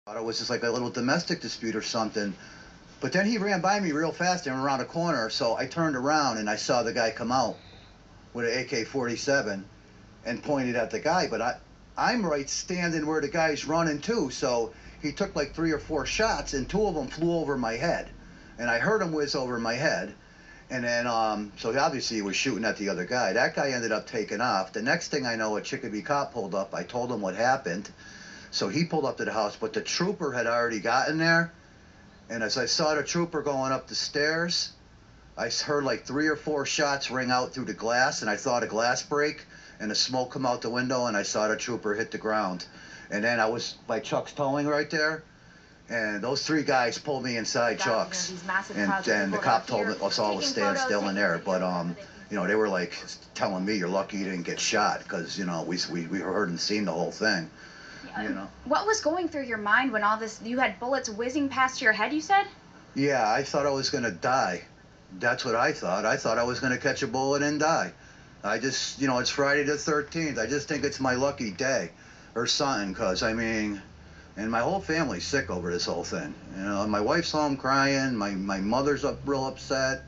Thought it was just like a little domestic dispute or something. But then he ran by me real fast and around a corner, so I turned around and I saw the guy come out with an AK-47 and pointed at the guy. But I'm right standing where the guy's running too, so he took like 3 or 4 shots and 2 of them flew over my head. And I heard him whiz over my head. And then, so obviously he was shooting at the other guy. That guy ended up taking off. The next thing I know, a Chicopee cop pulled up. I told him what happened. So he pulled up to the house, but the trooper had already gotten there. And as I saw the trooper going up the stairs, I heard like 3 or 4 shots ring out through the glass, and I thought a glass break, and the smoke come out the window, and I saw the trooper hit the ground. And then I was by Chuck's towing right there, and those 3 guys pulled me inside Chuck's. And the cop told us all to stand still in there. But you know, they were like telling me, "You're lucky you didn't get shot," because you know we heard and seen the whole thing. You know. What was going through your mind when all this, you had bullets whizzing past your head, you said? Yeah, I thought I was going to die. That's what I thought. I thought I was going to catch a bullet and die. I just, you know, it's Friday the 13th. I just think it's my lucky day or something, because, I mean, and my whole family's sick over this whole thing. You know, my wife's home crying. My mother's real upset.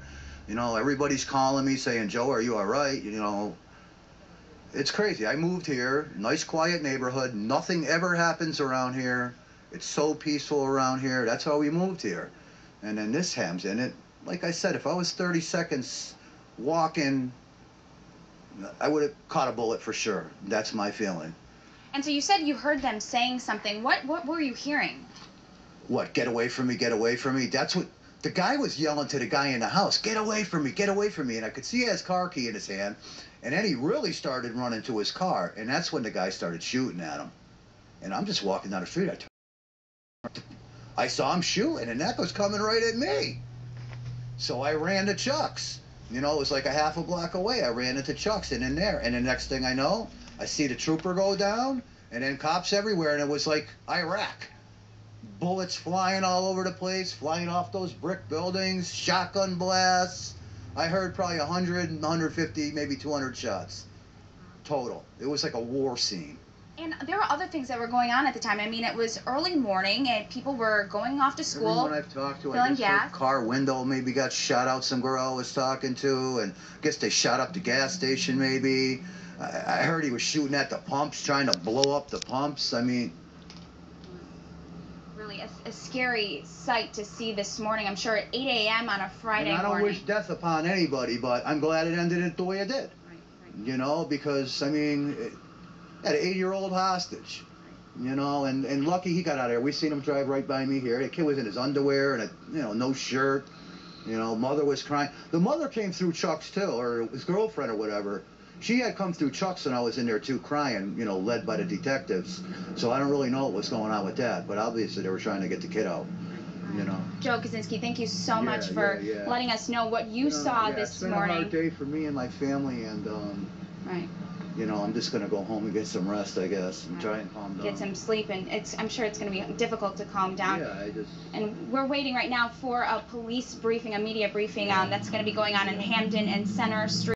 You know, everybody's calling me saying, "Joe, are you all right?" You know. It's crazy. I moved here, nice quiet neighborhood. Nothing ever happens around here. It's so peaceful around here. That's how we moved here. And then this happens. And it, like I said, if I was 30 seconds walking, I would have caught a bullet for sure. That's my feeling. And so you said you heard them saying something. What were you hearing? What, get away from me, get away from me? That's what the guy was yelling to the guy in the house. Get away from me, get away from me. And I could see he had his car key in his hand. And then he really started running to his car. And that's when the guy started shooting at him. And I'm just walking down the street. I saw him shooting, and that was coming right at me. So I ran to Chuck's. You know, it was like a half a block away. I ran into Chuck's and in there. And the next thing I know, I see the trooper go down, and then cops everywhere. And it was like Iraq. Bullets flying all over the place, flying off those brick buildings, shotgun blasts. I heard probably 100, 150, maybe 200 shots total. It was like a war scene. And there were other things that were going on at the time. I mean, it was early morning, and people were going off to school. Everyone I've talked to, filling I guess gas. Their car window maybe got shot out, some girl I was talking to, and I guess they shot up the gas station maybe. I heard he was shooting at the pumps, trying to blow up the pumps. I mean... Really a scary sight to see this morning, I'm sure, at 8 a.m. on a Friday morning. I don't wish death upon anybody, but I'm glad it ended it the way it did. Right. You know, because, I mean, had an 8-year-old hostage, you know, and lucky he got out of there. We seen him drive right by me here. The kid was in his underwear and, you know, no shirt. You know, mother was crying. The mother came through Chuck's, too, or his girlfriend or whatever. She had come through Chuck's and I was in there, too, crying, you know, led by the detectives. So I don't really know what was going on with that, but obviously they were trying to get the kid out, you know. Joe Kaczynski, thank you so much for letting us know what you saw this morning. It's been a hard day for me and my family, and, right. You know, I'm just going to go home and get some rest, I guess, and try and calm down. Get some sleep, and I'm sure it's going to be difficult to calm down. Yeah, And we're waiting right now for a police briefing, a media briefing that's going to be going on in Hampden and Center Street.